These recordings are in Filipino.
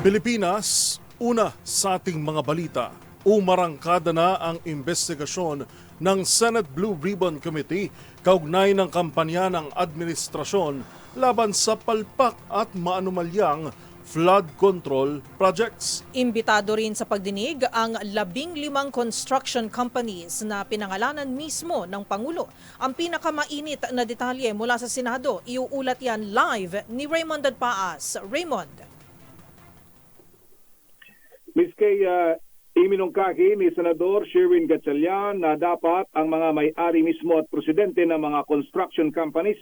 Pilipinas, una sa ating mga balita, umarangkada na ang investigasyon ng Senate Blue Ribbon Committee kaugnay ng kampanya ng administrasyon laban sa palpak at maanumalyang flood control projects. Imbitado rin sa pagdinig ang 15 construction companies na pinangalanan mismo ng Pangulo. Ang pinakamainit na detalye mula sa Senado, iuulat yan live ni Raymond Dadpaas. Raymond. Miski iminungkahi ni Senador Sherwin Gatchalian na dapat ang mga may-ari mismo at presidente ng mga construction companies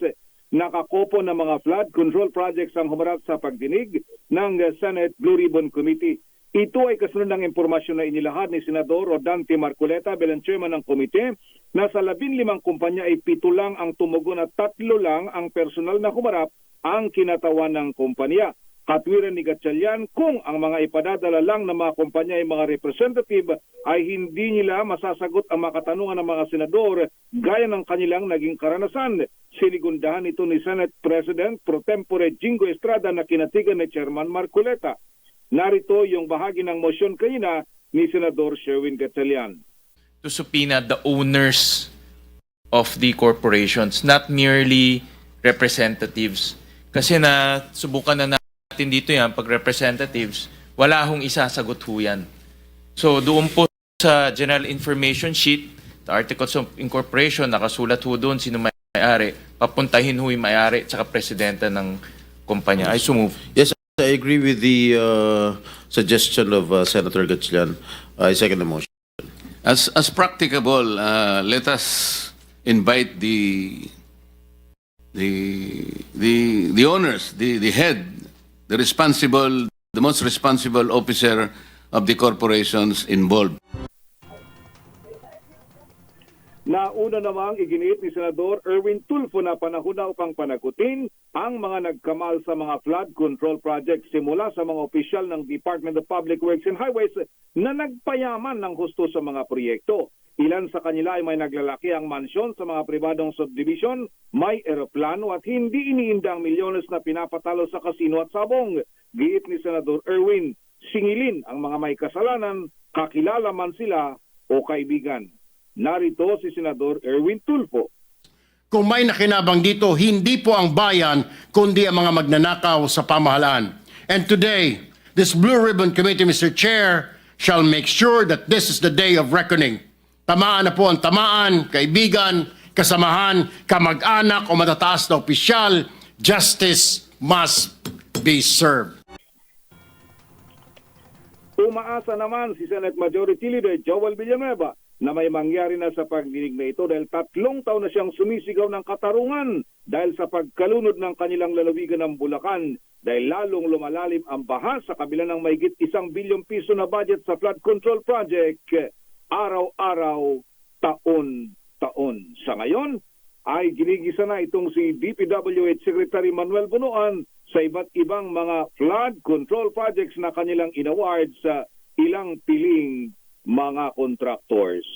nakakopo ng mga flood control projects ang humarap sa pagdinig ng Senate Blue Ribbon Committee. Ito ay kasunod ng impormasyon na inilahad ni Senador Rodante Marcoleta bilang chairman ng komite na sa 15 kumpanya ay 7 lang ang tumugon at 3 lang ang personal na humarap ang kinatawan ng kumpanya. Katwiran ni Gatchalian, kung ang mga ipadadala lang ng mga kumpanya ay mga representative ay hindi nila masasagot ang mga katanungan ng mga senador gaya ng kanilang naging karanasan. Sinigundahan ito ni Senate President Pro Tempore Jingo Estrada na kinatigan ni Chairman Marcoleta. Narito yung bahagi ng motion kanina ni Senador Sherwin Gatchalian. To subpoena the owners of the corporations, not merely representatives. Kasi na subukan na natin dito yan, pag representatives, wala hong isasagot ho yan. So doon po sa General Information Sheet, the Articles of Incorporation, nakasulat ho doon sino may-ari, papuntahin ho yung may-ari at saka presidente ng kumpanya. I so move. Yes, I agree with the suggestion of Senator Gatchalian. I second the motion. As practicable, let us invite the owners, the head, the most responsible officer of the corporations involved. Nauna namang iginiit ni Senador Erwin Tulfo na panahon na upang panagutin ang mga nagkamal sa mga flood control projects simula sa mga opisyal ng Department of Public Works and Highways na nagpayaman ng husto sa mga proyekto. Ilan sa kanila ay may naglalaki ang mansyon sa mga pribadong subdivision, may eroplano at hindi iniinda ang milyones na pinapatalo sa kasino at sabong. Giit ni Senador Erwin, singilin ang mga may kasalanan, kakilala man sila o kaibigan. Narito si Senador Erwin Tulfo. Kung may nakinabang dito, hindi po ang bayan, kundi ang mga magnanakaw sa pamahalaan. And today, this Blue Ribbon Committee, Mr. Chair, shall make sure that this is the day of reckoning. Tamaan na po ang tamaan, kaibigan, kasamahan, kamag-anak o matataas na opisyal. Justice must be served. Umaasa naman si Senate Majority Leader Joel Villanueva na may mangyari na sa pagdinig na ito dahil 3 taon na siyang sumisigaw ng katarungan dahil sa pagkalunod ng kanilang lalawigan ng Bulacan dahil lalong lumalalim ang baha sa kabila ng mahigit 1 bilyong piso na budget sa flood control project. Araw-araw, taon-taon. Sa ngayon, ay ginigisa na itong si DPWH Secretary Manuel Bunuan sa iba't ibang mga flood control projects na kanilang inaward sa ilang piling mga contractors.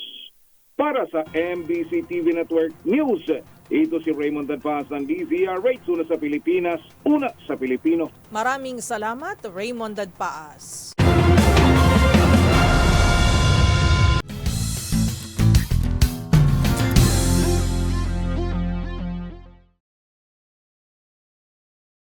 Para sa MBC TV Network News, ito si Raymond Dadpaas ng DZRH, una sa Pilipinas, una sa Pilipino. Maraming salamat, Raymond Dadpaas.